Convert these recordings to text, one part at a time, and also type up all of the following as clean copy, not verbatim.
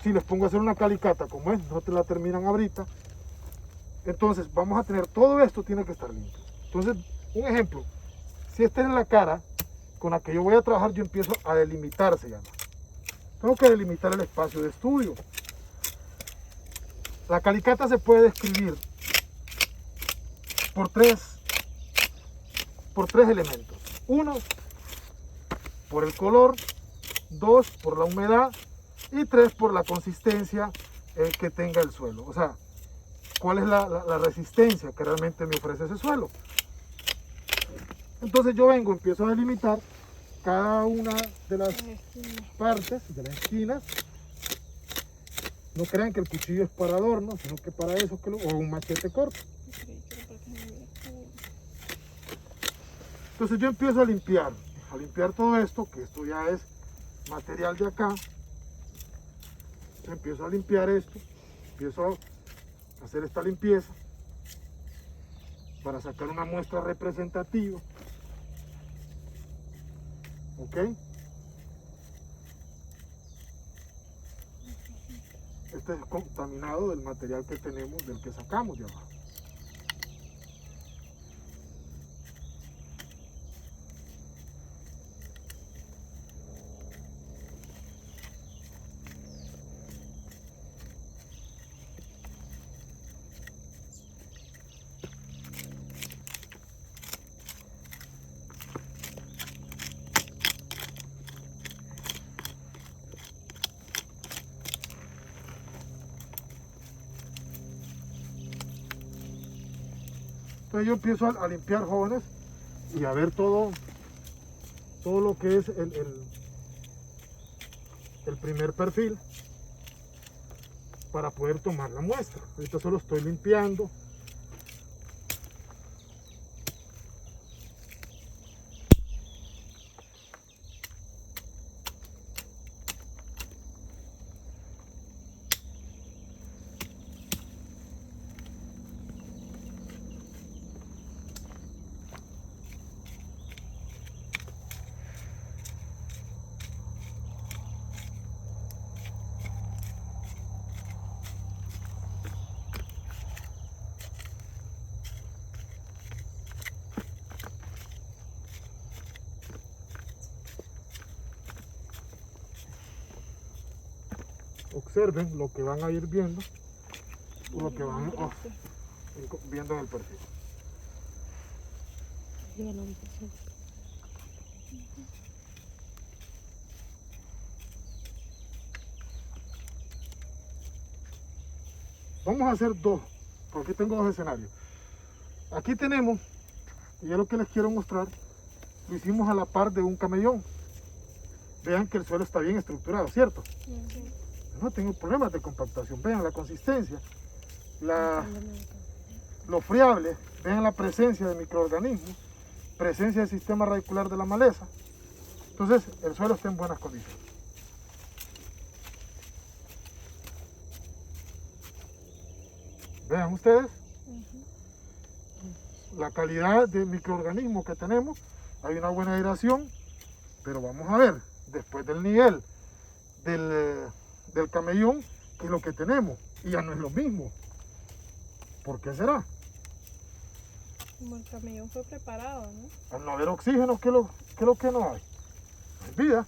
si les pongo a hacer una calicata como es, no te la terminan ahorita. Entonces vamos a tener todo esto, tiene que estar limpio. Entonces, un ejemplo, si esta es la cara con la que yo voy a trabajar, yo empiezo a delimitar, se llama. Tengo que delimitar el espacio de estudio. La calicata se puede describir por tres elementos. Uno, por el color. Dos, por la humedad. Y tres, por la consistencia que tenga el suelo. O sea, cuál es la resistencia que realmente me ofrece ese suelo. Entonces yo vengo, empiezo a delimitar cada una de las partes, de las esquinas. No crean que el cuchillo es para adorno, sino que para eso, o un machete corto. Entonces yo empiezo a limpiar todo esto, que esto ya es material de acá. Empiezo a limpiar esto, empiezo a hacer esta limpieza para sacar una muestra representativa. ¿Ok? Este es contaminado del material que tenemos, del que sacamos de abajo. Entonces yo empiezo a limpiar, jóvenes, y a ver todo lo que es el primer perfil para poder tomar la muestra. Ahorita solo estoy limpiando. Observen lo que van a ir viendo, o lo que van viendo en el perfil. Vamos a hacer dos, porque aquí tengo dos escenarios. Aquí tenemos, y es lo que les quiero mostrar, lo hicimos a la par de un camellón. Vean que el suelo está bien estructurado, ¿cierto? Sí. No tengo problemas de compactación. Vean la consistencia, lo friable, vean la presencia de microorganismos, presencia del sistema radicular de la maleza. Entonces el suelo está en buenas condiciones. Vean ustedes la calidad de microorganismos que tenemos. Hay una buena aireación, pero vamos a ver, después del nivel del camellón, que es lo que tenemos, y ya no es lo mismo. ¿Por qué será? Como el camellón fue preparado, ¿no? Al no haber oxígeno, ¿qué es lo que no hay? No hay vida.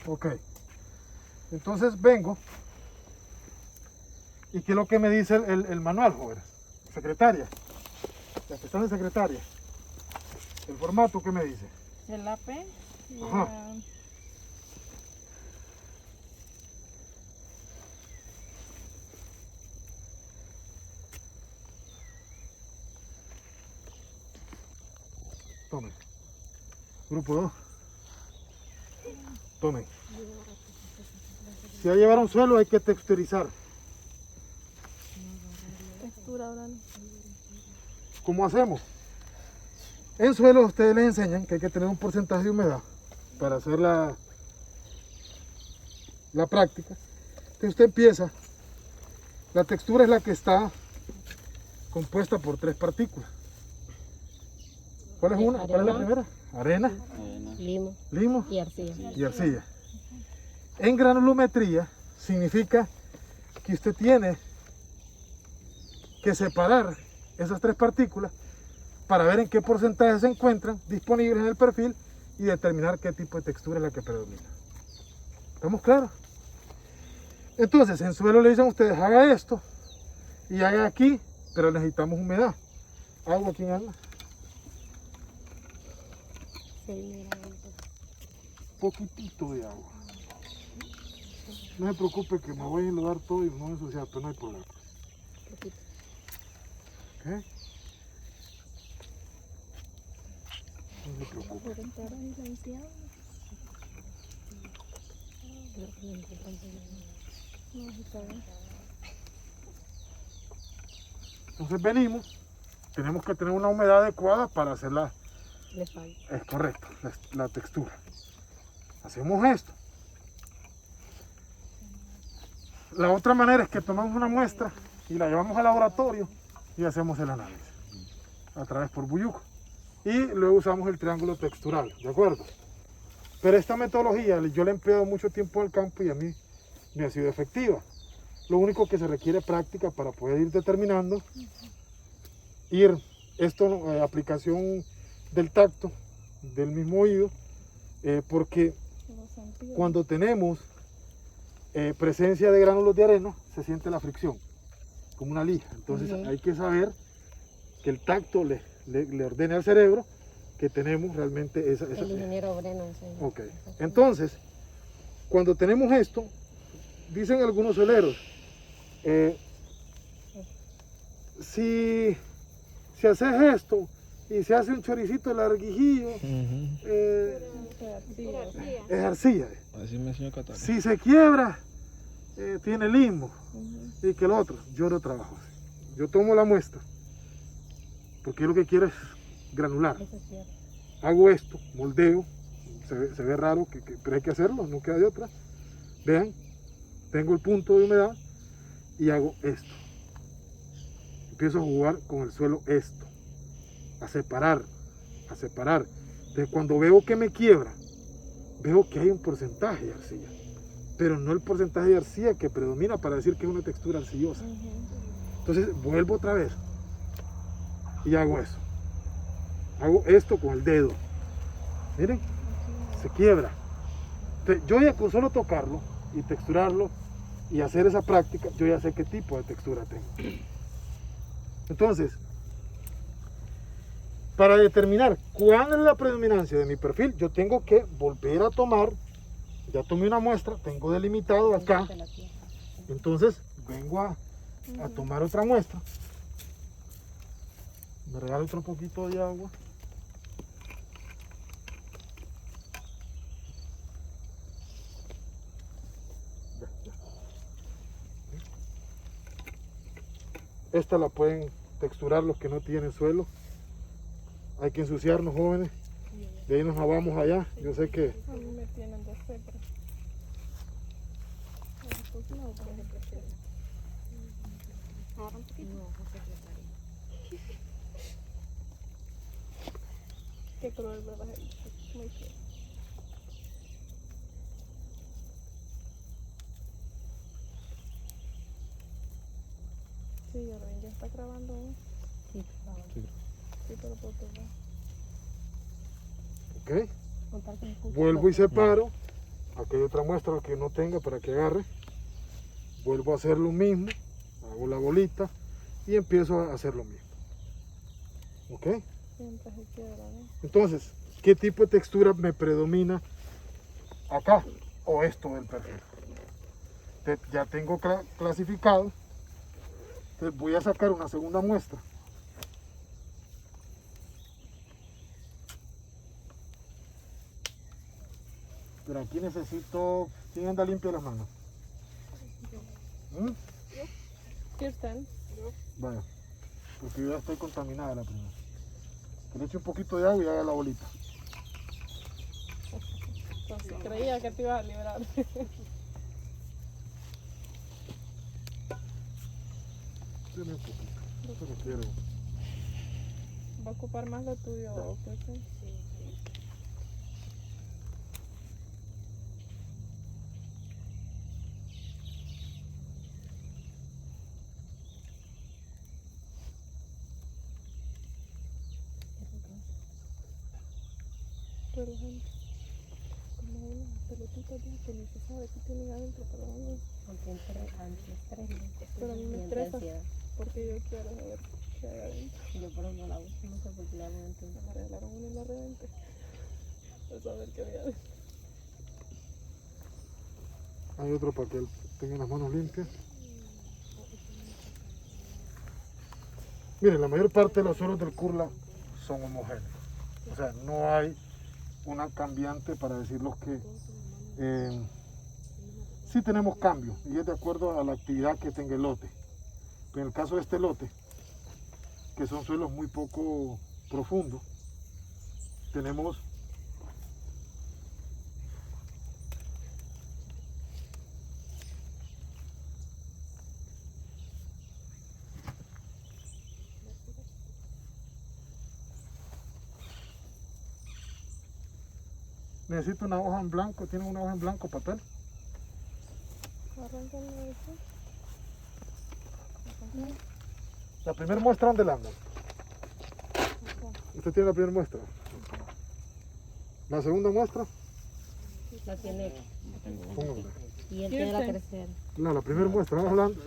Ok. Entonces vengo. ¿Y qué es lo que me dice el manual, jóvenes? Secretaria. La que está de secretaria. El formato, ¿qué me dice? El AP y Ajá. Tomen. Grupo 2. Tomen. Si a llevar un suelo hay que texturizar. textura oral. ¿Cómo hacemos? En suelo ustedes les enseñan que hay que tener un porcentaje de humedad para hacer la práctica. Entonces usted empieza, la textura es la que está compuesta por 3 partículas. ¿Cuál es una? ¿Cuál es la primera? Arena, Limo limo y arcilla. y arcilla. En granulometría significa que usted tiene que separar esas 3 partículas para ver en qué porcentaje se encuentran disponibles en el perfil y determinar qué tipo de textura es la que predomina. ¿Estamos claros? Entonces, en suelo le dicen a ustedes, haga esto y haga aquí, pero necesitamos humedad. ¿Agua quién anda? Sí, mira, Poquitito de agua. No se preocupe que me voy a enlodar todo y me voy a ensuciar, pero no hay problema. poquito. ¿Ok? No se preocupe. Por entrar ahí silenciado. No, está bien. Entonces venimos, tenemos que tener una humedad adecuada para hacer Le falta. es correcto, la textura. Hacemos esto. La otra manera es que tomamos una muestra y la llevamos al laboratorio y hacemos el análisis a través por Buyuco. Y luego usamos el triángulo textural, ¿de acuerdo? Pero esta metodología yo la he empleado mucho tiempo en el campo y a mí me ha sido efectiva. Lo único que se requiere práctica para poder ir determinando, aplicación del tacto, del mismo oído, porque Los sentidos. cuando tenemos presencia de gránulos de arena, se siente la fricción, como una lija. Entonces hay que saber que el tacto le ordene al cerebro que tenemos realmente esa El ingeniero Breno enseña. Ok, entonces, cuando tenemos esto, dicen algunos soleros, si haces esto y se hace un choricito larguijillo, Sí, es arcilla. Así me enseñó Catalina. Si se quiebra, tiene limbo. Ujú. Y que el otro, yo no trabajo así. Yo tomo la muestra, porque yo lo que quiero es granular. Eso es cierto. Hago esto, moldeo, se ve raro, pero hay que hacerlo, no queda de otra. Vean, tengo el punto de humedad y hago esto. Empiezo a jugar con el suelo esto, a separar, a separar. Entonces cuando veo que me quiebra, veo que hay un porcentaje de arcilla, pero no el porcentaje de arcilla que predomina para decir que es una textura arcillosa. Entonces vuelvo otra vez y hago eso. Hago esto con el dedo. Miren, se quiebra. Entonces, yo ya con solo tocarlo y texturarlo y hacer esa práctica, yo ya sé qué tipo de textura tengo. Entonces, para determinar cuál es la predominancia de mi perfil, yo tengo que volver a tomar, ya tomé una muestra, tengo delimitado acá, De la tierra. entonces vengo a tomar otra muestra. Me regalo otro poquito de agua. Esta la pueden texturar los que no tienen suelo. Hay que ensuciarnos, jóvenes. De ahí nos vamos allá. Yo sé que A mí me tienen de fe, pero... Pues no, pero se prefiere. Ahora un poquito. No, no secretaria. Qué cruel, ¿verdad? Muy cruel. Sí, Arvin, ya está grabando, ¿eh? Sí, claro. Sí, pero por tu ok, Contar con el curso. vuelvo y separo Aquí hay otra muestra que no tenga para que agarre. Vuelvo a hacer lo mismo, hago la bolita y empiezo a hacer lo mismo. ¿Ok? Siempre se quiebra, ¿no? Entonces, ¿qué tipo de textura me predomina acá o esto del perfil? Ya tengo clasificado. Entonces voy a sacar una segunda muestra. Pero aquí necesito... ¿Quién anda limpia las manos? ¿Mm? Kirsten, Vaya, porque yo ya estoy contaminada la primera. Que le eche un poquito de agua y haga la bolita. entonces creía que te ibas a librar. Deme un poquito. Solo quiero. Va a ocupar más lo tuyo, Kirsten. Pero gente, como unas pelotitas ya que ni se sabe qué tienen adentro, pero bueno, Antiestrés. Pero a mí me Y estresa. ansiedad. porque yo quiero saber qué hay adentro. Yo por eso no la uso, no sé por qué le hago antes. Me regalaron una y la reventé. A saber qué había adentro. Hay otro para que él tenga las manos limpias. Miren, la mayor parte de los suelos del Kurla son homogéneos. O sea, no hay una cambiante para decir los que sí tenemos cambio y es de acuerdo a la actividad que tenga el lote. Pero en el caso de este lote, que son suelos muy poco profundos, tenemos necesito una hoja en blanco. ¿Tienen una hoja en blanco, papel? Arrancan de eso. La primera muestra, ¿dónde la anda? ¿Usted tiene la primera muestra? La segunda muestra, La tiene. póngala. Y él tiene la tercera. No, la primera muestra, vamos hablando,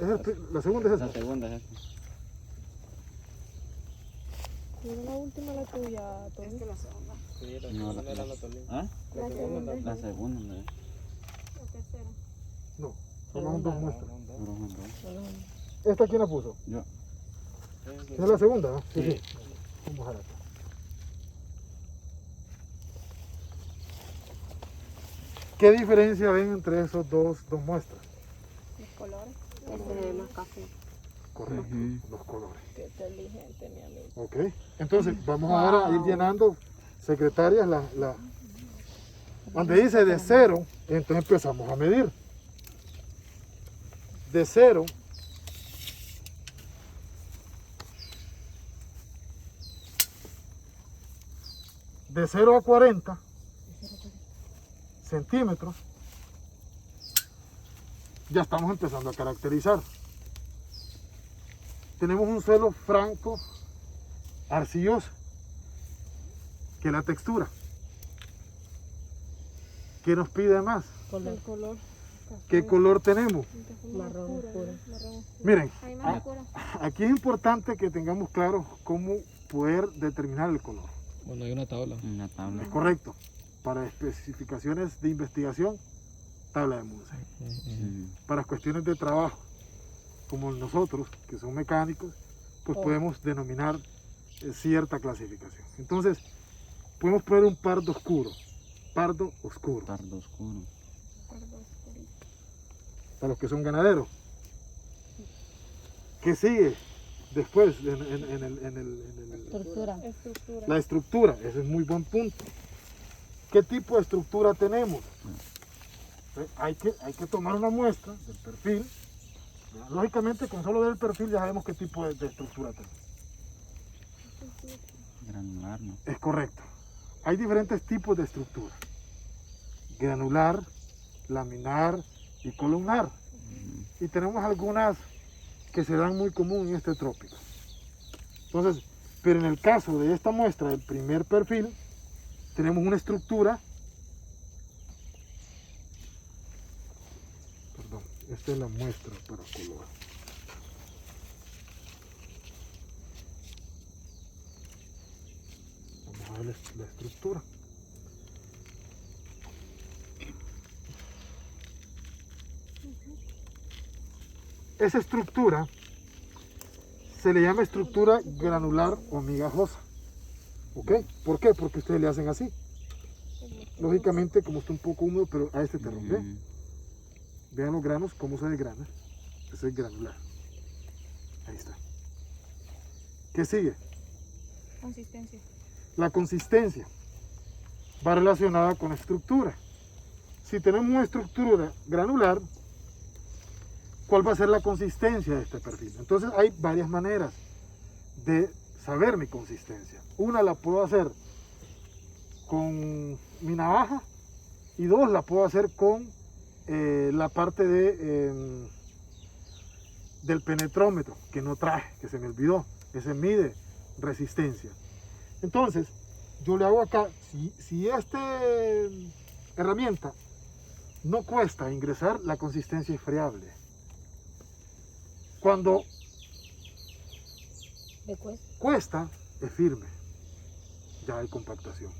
la segunda es La esa. segunda es esta. Mira la última, la tuya, Tony. La segunda. Sí, la segunda era la Tolín. ¿Ah? La segunda. La segunda, ¿no? La tercera. No, son dos muestras. Solo una, dos. Solo una. ¿Esta quién la puso? Yo. ¿Es la segunda? ¿No? Sí, sí. Vamos a ver acá. ¿Qué diferencia ven entre esos dos muestras? Los colores. Este es más café. Correcto, Ujú. los colores. Qué inteligente, mi amigo. Ok, entonces vamos ahora a ir llenando, secretarias, donde dice de 0, entonces empezamos a medir. De 0 de 0 a 40 centímetros, ya estamos empezando a caracterizar. Tenemos un suelo franco, arcilloso, que es la textura. ¿Qué nos pide más? Color. El color. ¿Qué color tenemos? Marrón oscuro. Marrón oscuro. Miren, Hay más oscura. aquí es importante que tengamos claro cómo poder determinar el color. Bueno, hay una tabla. Una tabla. Es correcto. Para especificaciones de investigación, tabla de Munsen. Sí. Para cuestiones de trabajo, como nosotros, que son mecánicos, pues podemos denominar cierta clasificación. Entonces, podemos poner un pardo oscuro. Pardo oscuro. Pardo oscuro. Pardo oscurito. Para los que son ganaderos. ¿Qué sigue después en el Estructura. Estructura. la estructura? Ese es muy buen punto. ¿Qué tipo de estructura tenemos? Hay que tomar una muestra del perfil. Lógicamente, con solo ver el perfil ya sabemos qué tipo de estructura tenemos. Granular, ¿no? Es correcto. Hay diferentes tipos de estructura. Granular, laminar y columnar. Y tenemos algunas que se dan muy común en este trópico. Entonces, pero en el caso de esta muestra del primer perfil, tenemos una estructura Esta es la muestra para color. Vamos a ver la estructura. Esa estructura se le llama estructura granular o migajosa. ¿Ok? ¿Por qué? Porque ustedes le hacen así. Lógicamente, como está un poco húmedo, pero a este terreno, ¿ve? Vean los granos, cómo se desgrana. Eso es granular. Ahí está. ¿Qué sigue? Consistencia. La consistencia va relacionada con la estructura. Si tenemos una estructura granular, ¿cuál va a ser la consistencia de este perfil? Entonces hay varias maneras de saber mi consistencia. Una la puedo hacer con mi navaja y dos la puedo hacer con la parte del penetrómetro que no traje, que se me olvidó. Ese mide resistencia. Entonces yo le hago acá, si esta herramienta no cuesta ingresar, la consistencia es friable. Cuando ¿Le cuesta? cuesta, es firme. Ya hay compactación.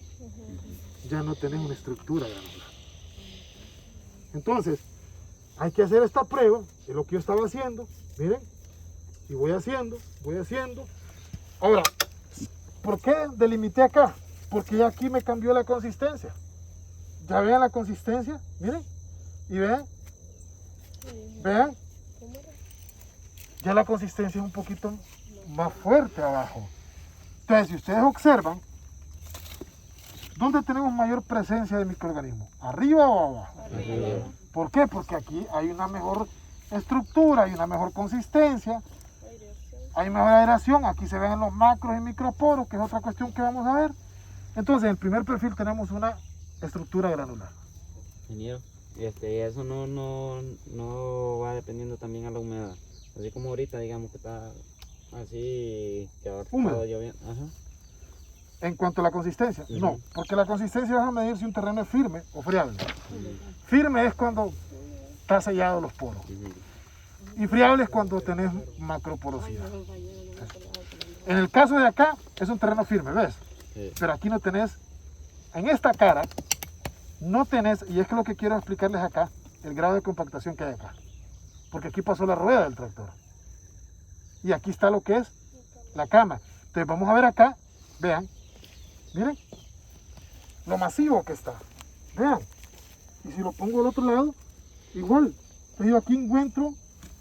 Ya no tenés una estructura granular. Entonces, hay que hacer esta prueba, es lo que yo estaba haciendo. Miren, y voy haciendo. Ahora, ¿por qué delimité acá? Porque ya aquí me cambió la consistencia. Ya vean la consistencia, miren, y vean, ¿Cómo era? ya la consistencia es un poquito más fuerte abajo. Entonces, si ustedes observan, ¿dónde tenemos mayor presencia de microorganismos? ¿Arriba o abajo? Arriba. ¿Por qué? Porque aquí hay una mejor estructura, hay una mejor consistencia, hay mejor aeración. Aquí se ven los macros y microporos, que es otra cuestión que vamos a ver. Entonces, en el primer perfil tenemos una estructura granular. Ingeniero, eso no va dependiendo también a la humedad. Así como ahorita, digamos que está así, que ahora Húmedo. está lloviendo. Ajá. En cuanto a la consistencia, Ujú. no, porque la consistencia vas a medir si un terreno es firme o friable. Firme es cuando está sellado los poros. Ujú. Y friable es cuando tenés macroporosidad. En el caso de acá, es un terreno firme, ¿ves? Sí. Pero aquí no tenés, en esta cara, no tenés, y es que lo que quiero explicarles acá, el grado de compactación que hay acá. Porque aquí pasó la rueda del tractor. Y aquí está lo que es la cama. Entonces vamos a ver acá, vean, miren, lo masivo que está. Vean. Y si lo pongo al otro lado, igual. Entonces yo aquí encuentro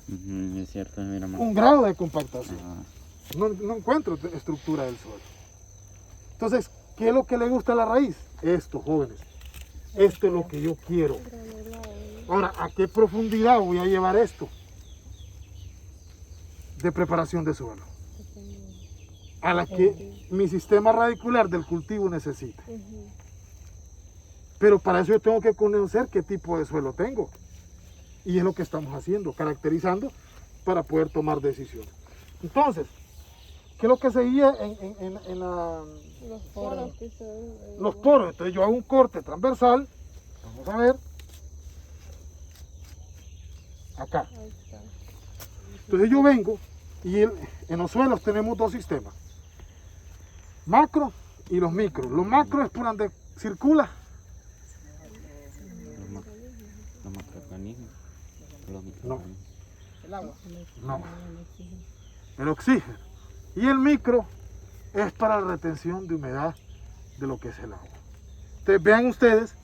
Ujú, es cierto, mira más. un grado de compactación. Ajá. No encuentro estructura del suelo. Entonces, ¿qué es lo que le gusta a la raíz? Esto, jóvenes. Esto es lo que yo quiero. Ahora, ¿a qué profundidad voy a llevar esto? De preparación de suelo. A la que mi sistema radicular del cultivo necesita. Pero para eso yo tengo que conocer qué tipo de suelo tengo. Y es lo que estamos haciendo, caracterizando para poder tomar decisiones. Entonces, ¿qué es lo que seguía en Los poros que se ven ahí. los poros? Entonces yo hago un corte transversal. Vamos a ver. Acá. Ahí está. Entonces yo vengo y en los suelos tenemos dos sistemas. Macro y los micros. Los macros es por donde circula. Los macroorganismos. Los No. microorganismos. No. El oxígeno. Y el micro es para la retención de humedad de lo que es el agua. Entonces vean ustedes,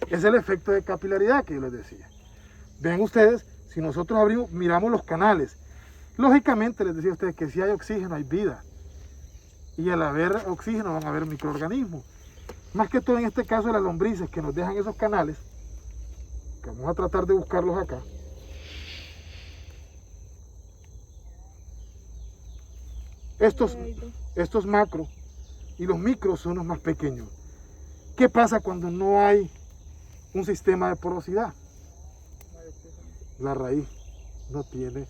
es el efecto de capilaridad que yo les decía. Vean ustedes, si nosotros abrimos, miramos los canales, lógicamente les decía a ustedes que si hay oxígeno hay vida. Y al haber oxígeno van a haber microorganismos. Más que todo en este caso las lombrices que nos dejan esos canales, que vamos a tratar de buscarlos acá. Estos macros y los micros son los más pequeños. ¿Qué pasa cuando no hay un sistema de porosidad? La raíz no tiene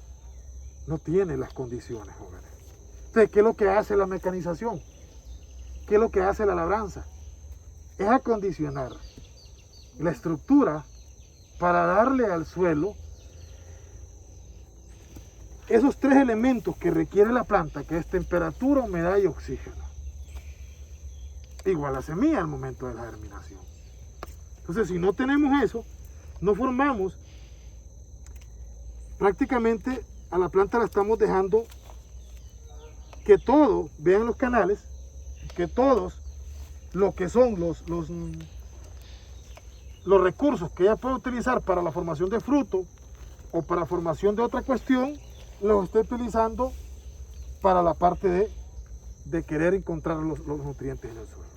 las condiciones, jóvenes. Entonces, ¿qué es lo que hace la mecanización? ¿Qué es lo que hace la labranza? Es acondicionar la estructura para darle al suelo esos tres elementos que requiere la planta, que es temperatura, humedad y oxígeno, igual a semilla al momento de la germinación. Entonces, si no tenemos eso, no formamos, prácticamente a la planta la estamos dejando que todo, vean los canales, que todos lo que son los recursos que ella puede utilizar para la formación de fruto o para la formación de otra cuestión, los esté utilizando para la parte de querer encontrar los nutrientes en el suelo.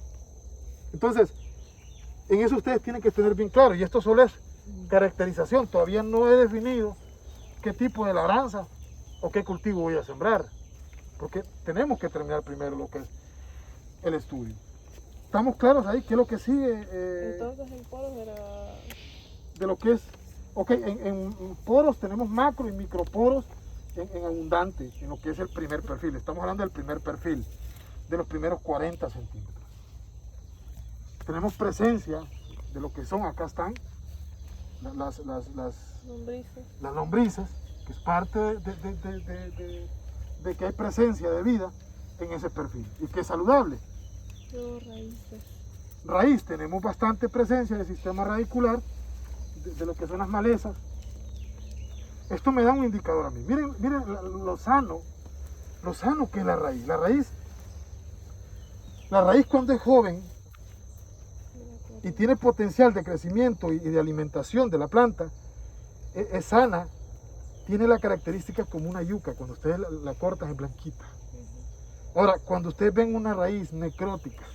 Entonces, en eso ustedes tienen que tener bien claro, y esto solo es caracterización, todavía no he definido qué tipo de labranza o qué cultivo voy a sembrar, porque tenemos que terminar primero lo que es el estudio. ¿Estamos claros ahí? ¿Qué es lo que sigue? Entonces en poros era... De lo que es, ok, en poros tenemos macro y microporos en abundante, en lo que es el primer perfil. Estamos hablando del primer perfil, de los primeros 40 centímetros. Tenemos presencia de lo que son, acá están, las lombrices. lombrices, que es parte de que hay presencia de vida en ese perfil y que es saludable. Luego raíces. Raíz, tenemos bastante presencia del sistema radicular, de lo que son las malezas. Esto me da un indicador a mí. Miren lo sano que es la raíz. La raíz cuando es joven y tiene potencial de crecimiento y de alimentación de la planta, es sana, tiene la característica como una yuca, cuando ustedes la cortan es blanquita. Ahora, cuando ustedes ven una raíz necrótica,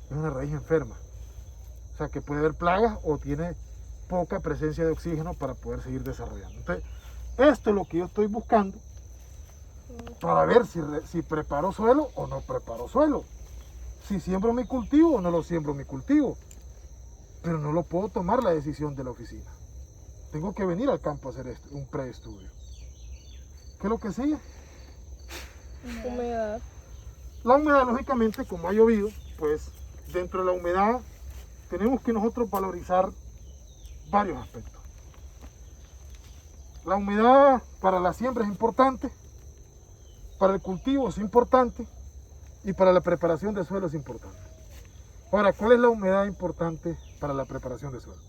es una raíz enferma. O sea, que puede haber plagas o tiene poca presencia de oxígeno para poder seguir desarrollando. Entonces, esto es lo que yo estoy buscando para ver si preparo suelo o no preparo suelo. Si siembro mi cultivo o no lo siembro mi cultivo. Pero no lo puedo tomar la decisión de la oficina. Tengo que venir al campo a hacer un preestudio. ¿Qué es lo que sigue? Humedad. La humedad, lógicamente, como ha llovido, pues dentro de la humedad tenemos que nosotros valorizar varios aspectos. La humedad para la siembra es importante, para el cultivo es importante y para la preparación de suelo es importante. Ahora, ¿cuál es la humedad importante para la preparación de suelo?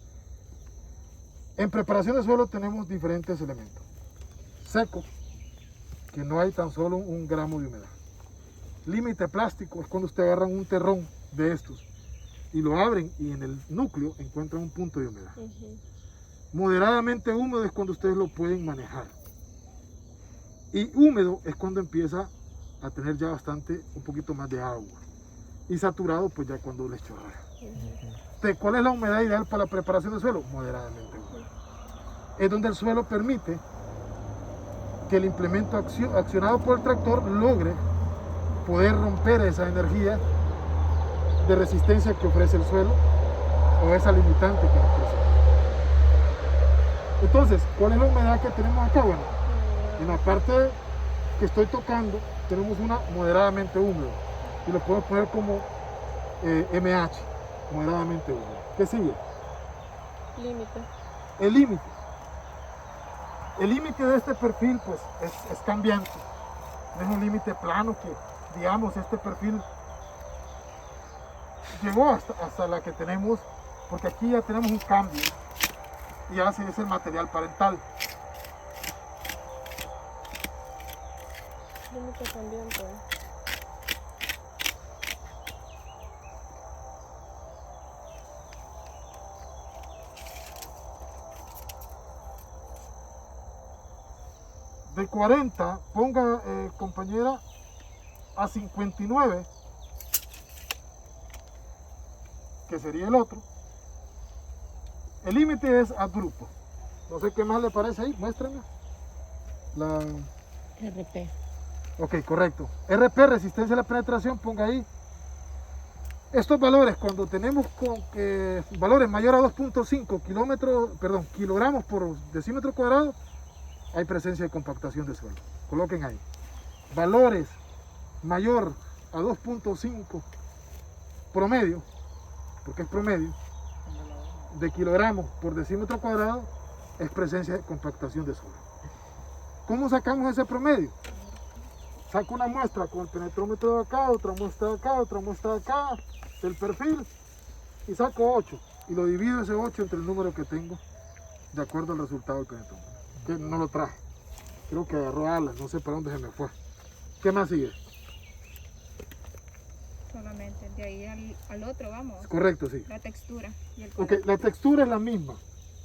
En preparación de suelo tenemos diferentes elementos. Seco, que no hay tan solo un gramo de humedad. Límite plástico es cuando ustedes agarran un terrón de estos y lo abren y en el núcleo encuentran un punto de humedad. Moderadamente húmedo es cuando ustedes lo pueden manejar. Y húmedo es cuando empieza a tener ya un poquito más de agua. Y saturado pues ya cuando les chorrea. Entonces, ¿cuál es la humedad ideal para la preparación del suelo? Moderadamente húmedo. Es donde el suelo permite que el implemento accionado por el tractor logre poder romper esa energía de resistencia que ofrece el suelo o esa limitante que nos presenta. Entonces, ¿cuál es la humedad que tenemos acá? Bueno, en la parte que estoy tocando tenemos una moderadamente húmeda y lo podemos poner como MH, moderadamente húmeda. ¿Qué sigue? Límite. El límite. El límite de este perfil pues es cambiante. No es un límite plano que, digamos, este perfil llegó hasta la que tenemos, porque aquí ya tenemos un cambio y hace ese material parental. Límite cambiante. De 40, ponga compañera, a 59, que sería el otro. El límite es abrupto. No sé qué más le parece ahí, muéstrenme. La... RP. Ok, correcto. RP, resistencia a la penetración, ponga ahí. Estos valores, cuando tenemos valores mayores a 2.5 kilogramos por decímetro cuadrado, hay presencia de compactación de suelo. Coloquen ahí. Valores mayor a 2.5 promedio, porque es promedio, de kilogramos por decímetro cuadrado, es presencia de compactación de suelo. ¿Cómo sacamos ese promedio? Saco una muestra con el penetrómetro de acá, otra muestra de acá, otra muestra de acá, del perfil, y saco 8. Y lo divido ese 8 entre el número que tengo, de acuerdo al resultado del penetrómetro. Que no lo traje. Creo que agarró alas, no sé para dónde se me fue. ¿Qué más sigue? Solamente de ahí al otro, vamos. Correcto, sí. La textura y el Ok, color. la textura es la misma,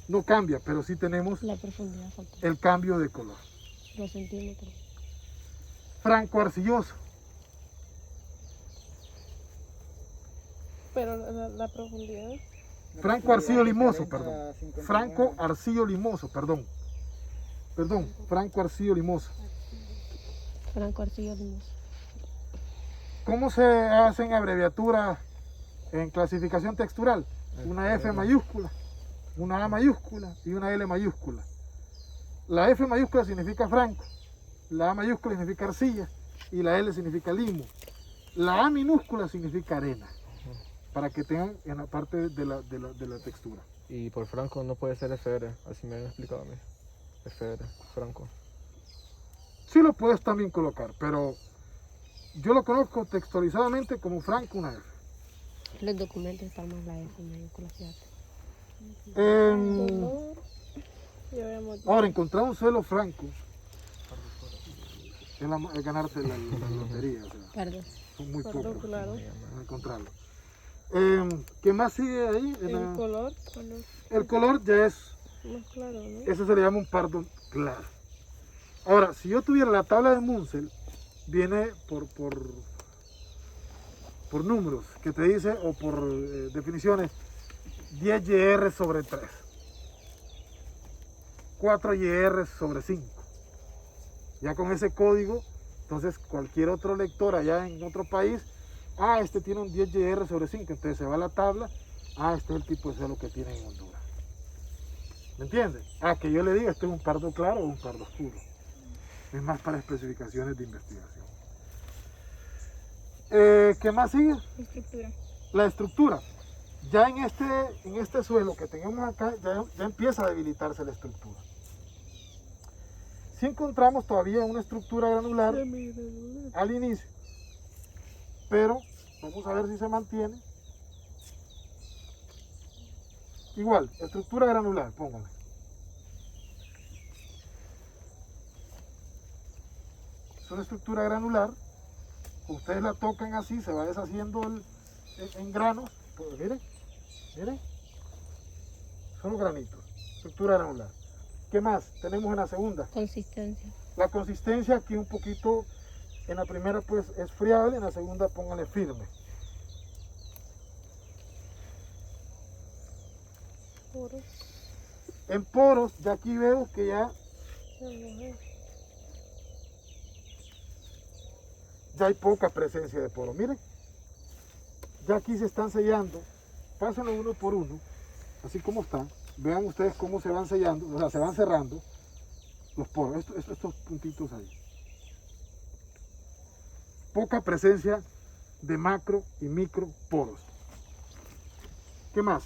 no cambia, pero sí tenemos La profundidad falta. el cambio de color. Los centímetros. Franco arcilloso. Pero la profundidad. Franco arcillo limoso, perdón. Franco arcillo limoso, perdón. Perdón, Franco arcillo limoso. Franco Arcillo Limoso. ¿Cómo se hacen abreviaturas en clasificación textural? Una F mayúscula, una A mayúscula y una L mayúscula. La F mayúscula significa franco, la A mayúscula significa arcilla y la L significa limo. La A minúscula significa arena, para que tengan en la parte de la textura. Y por franco no puede ser FR, así me han explicado a mí. FR, franco. Sí lo puedes también colocar, pero yo lo conozco textualizadamente como franco una F. Los documentos están más la F mayúscula, fíjate. Ya habíamos dicho. Ahora, encontrar un suelo franco es ganarse la lotería, o sea, Perdón. son muy Perdón, pocos claro. a encontrarlo. ¿Qué más sigue ahí? El color El color ya es, más claro, ¿no? eso se le llama un pardo claro. Ahora, si yo tuviera la tabla de Munsell, viene por números, que te dice, o por definiciones, 10 YR sobre 3, 4 YR sobre 5. Ya con ese código, entonces cualquier otro lector allá en otro país, este tiene un 10 YR sobre 5, entonces se va a la tabla, este es el tipo de suelo que tiene en Honduras. ¿Me entiendes? Que yo le diga, este es un pardo claro o un pardo oscuro. Es más para especificaciones de investigación. ¿Qué más sigue? Estructura. La estructura. Ya en este suelo que tenemos acá, ya empieza a debilitarse la estructura. Si encontramos todavía una estructura granular al inicio, pero vamos a ver si se mantiene. Igual, estructura granular, póngale. Es una estructura granular. Ustedes la tocan así, se va deshaciendo en granos. Pues miren, miren. Son los granitos. Estructura granular. ¿Qué más tenemos en la segunda? Consistencia. La consistencia aquí un poquito, en la primera pues es friable, en la segunda póngale firme. Poros. En poros, ya aquí veo que ya hay poca presencia de poros. Miren, ya aquí se están sellando. Pásenlo uno por uno, así como están. Vean ustedes cómo se van sellando, o sea, se van cerrando los poros, estos puntitos ahí. Poca presencia de macro y micro poros. ¿Qué más?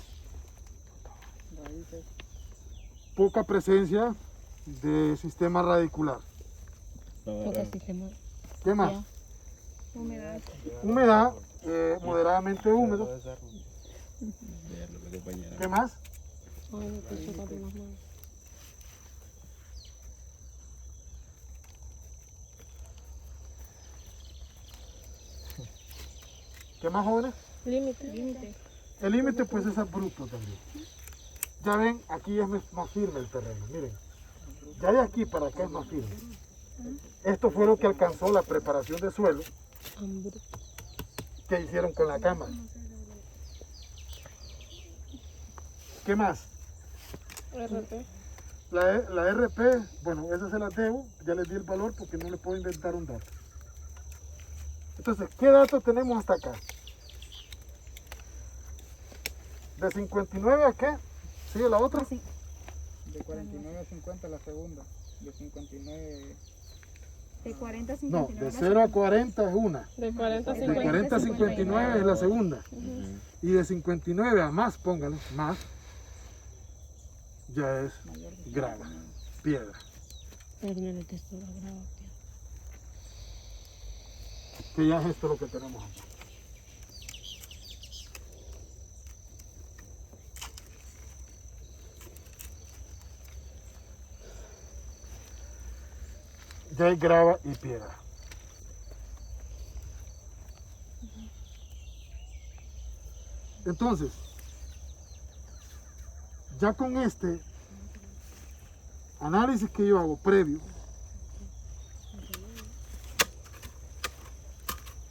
Poca presencia de sistema radicular. Poco sistema. ¿Qué más? Ya. Humedad. Humedad, moderadamente húmedo. ¿Qué más? Ay, no te choca de las manos. ¿Qué más, jóvenes? Límite. El límite pues es abrupto también. Ya ven, aquí es más firme el terreno, miren. Ya de aquí para acá es más firme. Esto fue lo que alcanzó la preparación de suelo Hambre. que hicieron con la cámara. ¿Qué más? RP. La RP, bueno, esa se la debo, ya les di el valor porque no le puedo inventar un dato. Entonces, ¿qué datos tenemos hasta acá? ¿De 59 a qué? ¿Sigue la otra? Así. De 49 a 50 la segunda. De 59. De 40 a No, 59. de 0 a 40 es una. De 40 a De 40 a 59 es la segunda. Y de 59 a más, póngale, más, ya es grava, piedra. Terminar el texto de la grava, tío. Que ya es esto lo que tenemos aquí. Ya hay grava y piedra. Entonces, ya con este análisis que yo hago previo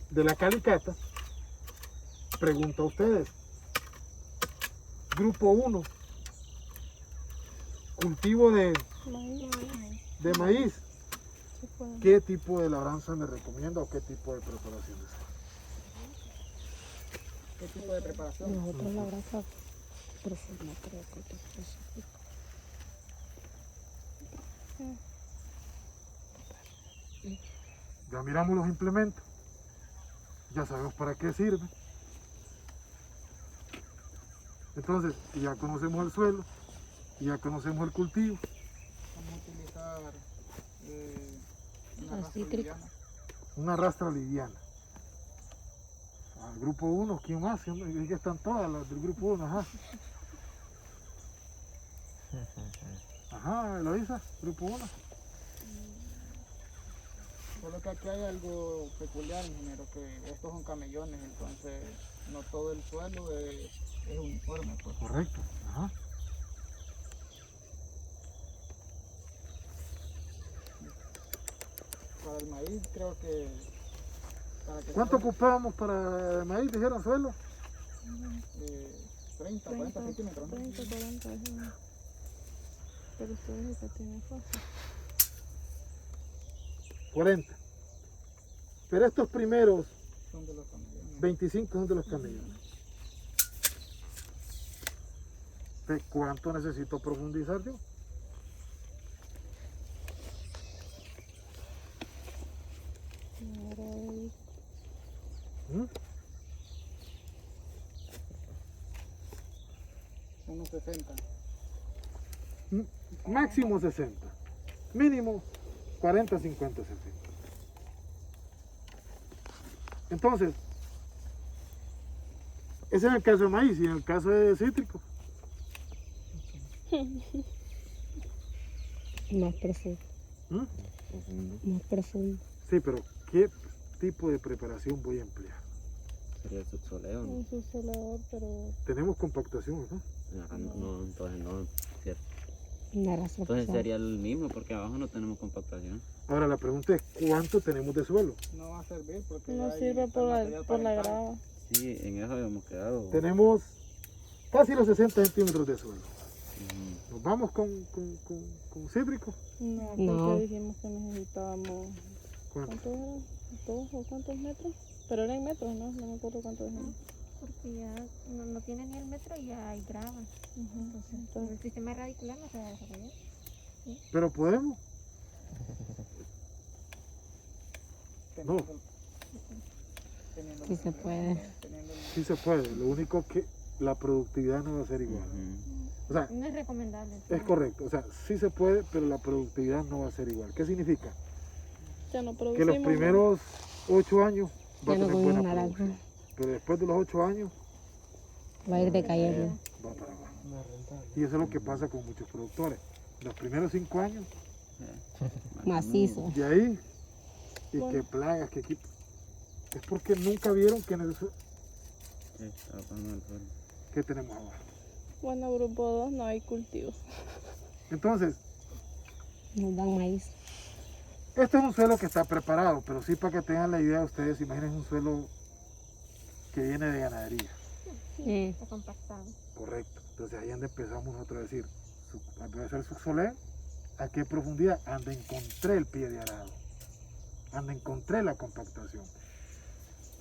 de la calicata, pregunto a ustedes. Grupo 1, cultivo de maíz. Se puede. ¿Qué tipo de labranza me recomienda o qué tipo de preparación desea? ¿Qué tipo de preparación? Nosotros la brasa profunda, creo que es específico. Ya miramos los implementos, ya sabemos para qué sirve. Entonces, ya conocemos el suelo, ya conocemos el cultivo. Vamos a utilizar una Las rastra cítricas. liviana. Una rastra liviana. Al grupo 1, ¿quién más? Es que están todas las del grupo 1, ajá. Ajá, Eloisa, grupo 1. Solo que aquí hay algo peculiar, ingeniero, que estos son camellones, entonces no todo el suelo es uniforme, pues. Correcto, ajá. Para el maíz creo que... Para que ¿Cuánto ocupábamos para el maíz, dijeron suelo? 30, 40 centímetros, ¿no? 30, 40, ajá. Pero ustedes que tienen fácil. 40. Pero estos primeros Son de los camellones. 25 son de los camellones. ¿De cuánto necesito profundizar yo? Ahora el ¿Mm? Unos 60. Máximo 60. Mínimo 40, 50 centímetros. Entonces, ese es el caso de maíz y en el caso de cítrico. Más profundo. ¿Mm? Más profundo. Sí, pero ¿qué tipo de preparación voy a emplear? Sería el subsoleo, ¿no? un subsolador, pero Tenemos compactación, ¿no? Acá no, entonces no, ¿cierto? Una rastra Entonces pesada. sería el mismo porque abajo no tenemos compactación. Ahora la pregunta es ¿cuánto tenemos de suelo? No va a servir porque no hay sirve por material por la para entrar. grava. Sí, en eso habíamos quedado. Tenemos casi los 60 centímetros de suelo. Ujú. Nos vamos con cítrico. No, porque No. dijimos que necesitábamos. ¿Cuánto? ¿Cuántos eran? ¿2 o cuántos metros? Pero eran metros, ¿no? No me acuerdo cuántos dijimos. Porque ya no tiene ni el metro y ya hay grava. Entonces, el sistema radicular no se va a desarrollar. Pero podemos. No. Teniendo Sí se puede. teniendo el- Sí se puede. Lo único que la productividad no va a ser igual. Ujú. O sea, No es recomendable. es correcto. O sea, sí se puede, pero la productividad no va a ser igual. ¿Qué significa? Ya no Que producimos. los primeros 8 años va a Ya no tener comemos buena naranja. producción. Pero después de los 8 años Va a ir decayendo. va para abajo. No es rentable. Y eso es lo que pasa con muchos productores. Los primeros 5 años, Macizo. de ahí, y Bueno. que plagas, que equipo. Es porque nunca vieron que, Sí, estaba pasando el suelo. que tenemos abajo. Bueno, grupo 2 no hay cultivos. Entonces, Nos dan maíz. este es un suelo que está preparado, pero sí para que tengan la idea ustedes, imaginen un suelo que viene de ganadería. Está compactado. Correcto. Entonces ahí es donde empezamos nosotros a decir, voy a hacer subsoleo, ¿a qué profundidad? Anda encontré el pie de arado, anda encontré la compactación.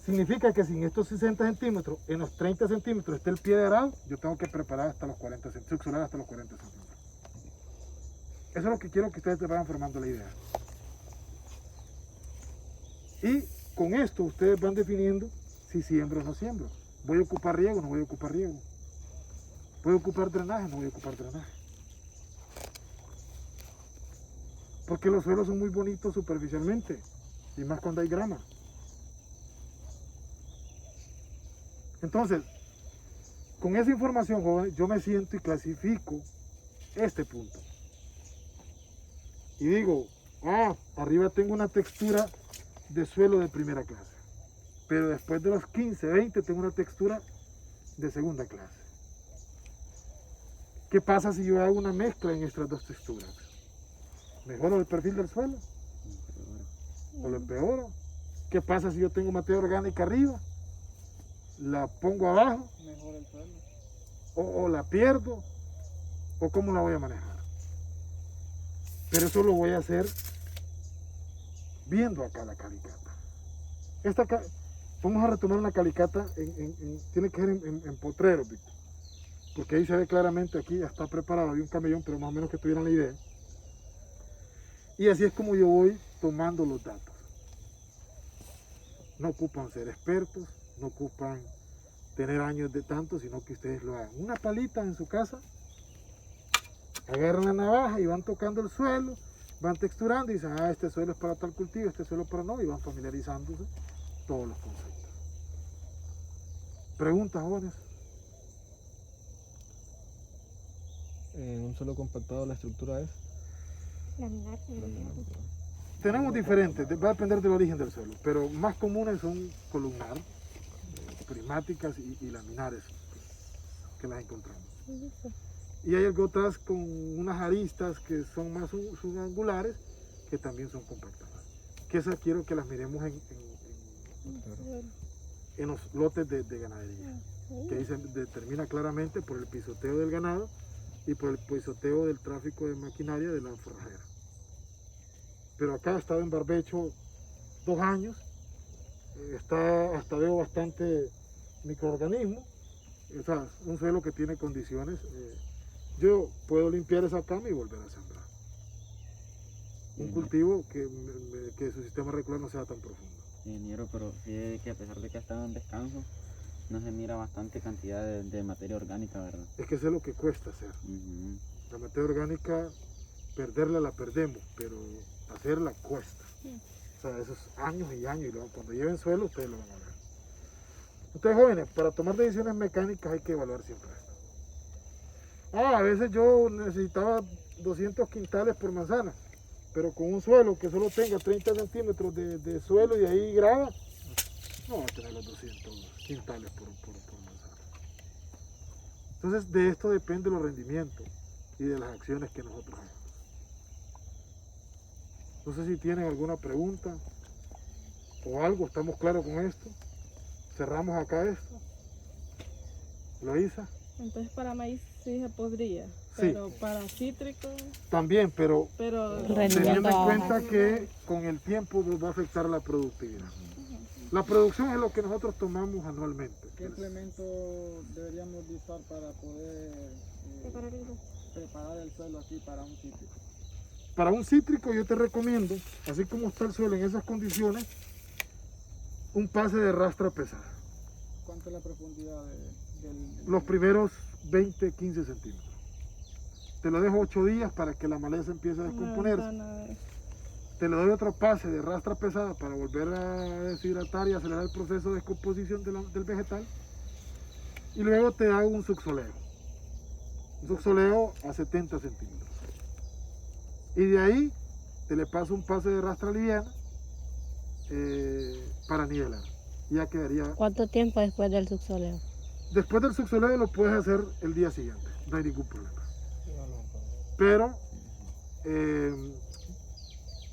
Significa que si en estos 60 centímetros, en los 30 centímetros está el pie de arado, yo tengo que preparar hasta los 40 centímetros, subsolar hasta los 40 centímetros. Eso es lo que quiero que ustedes te vayan formando la idea. Y con esto ustedes van definiendo si siembro o no siembro. ¿Voy a ocupar riego o no voy a ocupar riego? ¿Voy a ocupar drenaje o no voy a ocupar drenaje? Porque los suelos son muy bonitos superficialmente, y más cuando hay grama. Entonces, con esa información, jóvenes, yo me siento y clasifico este punto. Y digo, arriba tengo una textura de suelo de primera clase. Pero después de los 15, 20 tengo una textura de segunda clase. ¿Qué pasa si yo hago una mezcla en estas dos texturas? ¿Mejoro el perfil del suelo? ¿O lo empeoro? ¿Qué pasa si yo tengo materia orgánica arriba? ¿La pongo abajo? Mejor el suelo. ¿O la pierdo? ¿O cómo la voy a manejar? Pero eso lo voy a hacer viendo acá la calicata. Vamos a retomar una calicata, tiene que ser en potrero, Víctor. Porque ahí se ve claramente, aquí ya está preparado, había un camellón, pero más o menos que tuvieran la idea. Y así es como yo voy tomando los datos. No ocupan ser expertos, no ocupan tener años de tanto, sino que ustedes lo hagan. Una palita en su casa, agarran la navaja y van tocando el suelo, van texturando y dicen, este suelo es para tal cultivo, este suelo para no, y van familiarizándose todos los conceptos. ¿Preguntas, jóvenes? En un suelo compactado la estructura es Laminar, laminar. Tenemos diferentes, va a depender del origen del suelo, pero más comunes son columnar, prismáticas y laminares, que las encontramos. Y hay otras con unas aristas que son más subangulares, que también son compactadas. Que esas quiero que las miremos en los lotes de ganadería, que ahí se determina claramente por el pisoteo del ganado y por el pisoteo del tráfico de maquinaria de la forrajera. Pero acá he estado en barbecho 2 años, hasta veo bastante microorganismos, o sea, un suelo que tiene condiciones. Yo puedo limpiar esa cama y volver a sembrar. Un cultivo que su sistema radicular no sea tan profundo. Ingeniero, pero sí que a pesar de que ha estado en descanso, no se mira bastante cantidad de materia orgánica, ¿verdad? Es que eso es lo que cuesta hacer. La materia orgánica, perderla la perdemos, pero hacerla cuesta. O sea, esos años y años, y luego cuando lleven suelo ustedes lo van a ver. Ustedes jóvenes, para tomar decisiones mecánicas hay que evaluar siempre esto. A veces yo necesitaba 200 quintales por manzana, pero con un suelo que solo tenga 30 centímetros de suelo y de ahí grava, no va a tener los 200 quintales por manzana. Entonces de esto depende los rendimientos y de las acciones que nosotros hagamos. No sé si tienen alguna pregunta o algo, ¿estamos claros con esto? Cerramos acá esto. Loisa. Entonces para maíz sí se podría, Sí. pero para cítrico, También, pero Rendimiento teniendo en bajo. cuenta que con el tiempo nos va a afectar la productividad. La producción es lo que nosotros tomamos anualmente. ¿Qué implemento deberíamos de usar para poder preparar el suelo aquí para un cítrico? Para un cítrico yo te recomiendo, así como está el suelo en esas condiciones, un pase de rastra pesada. ¿Cuánto es la profundidad del... Los primeros 20, 15 centímetros. Te lo dejo 8 días para que la maleza empiece a descomponerse. Te le doy otro pase de rastra pesada para volver a deshidratar y acelerar el proceso de descomposición del vegetal. Y luego te hago un subsoleo. Un subsoleo a 70 centímetros. Y de ahí te le paso un pase de rastra liviana para nivelar. Y ya quedaría. ¿Cuánto tiempo después del subsoleo? Después del subsoleo lo puedes hacer el día siguiente, no hay ningún problema. Pero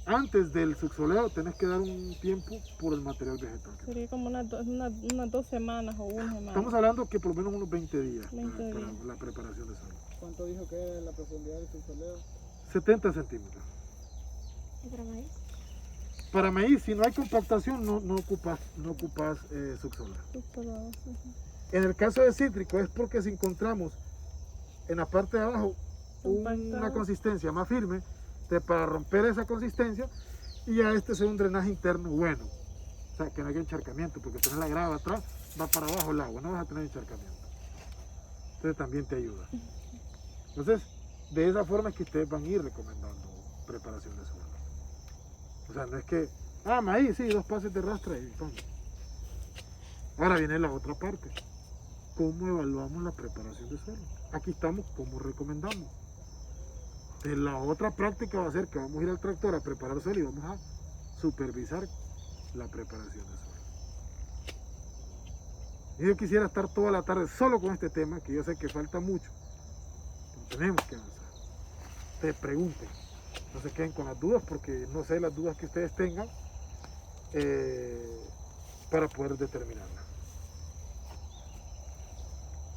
antes del subsoleo tenés que dar un tiempo por el material vegetal. sería como unas 2 semanas o una semana. Estamos hablando que por lo menos unos 20 días 20 para días. la preparación de suelo. ¿Cuánto dijo que es la profundidad del subsoleo? 70 centímetros. ¿Y para maíz? Para maíz, si no hay compactación, no ocupas subsoleo. Subsolado, En el caso de cítrico es porque si encontramos en la parte de abajo una Compactado. consistencia más firme, para romper esa consistencia y ya este sea un drenaje interno bueno. O sea, que no haya encharcamiento, porque tener la grava atrás, va para abajo el agua, no vas a tener encharcamiento. Entonces también te ayuda. Entonces, de esa forma es que ustedes van a ir recomendando preparación de suelo. O sea, no es que, maíz, sí, 2 pases de rastra y pan. Ahora viene la otra parte. ¿Cómo evaluamos la preparación de suelo? Aquí estamos, ¿cómo recomendamos? De la otra práctica va a ser que vamos a ir al tractor a preparar suelo y vamos a supervisar la preparación de suelo. Y yo quisiera estar toda la tarde solo con este tema, que yo sé que falta mucho, pero tenemos que avanzar. Ustedes pregunten, no se queden con las dudas, porque no sé las dudas que ustedes tengan para poder determinarlas.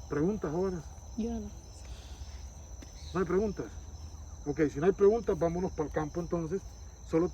¿Preguntas, jóvenes? Yo no. ¿No hay preguntas? Ok, si no hay preguntas, vámonos para el campo entonces. Solo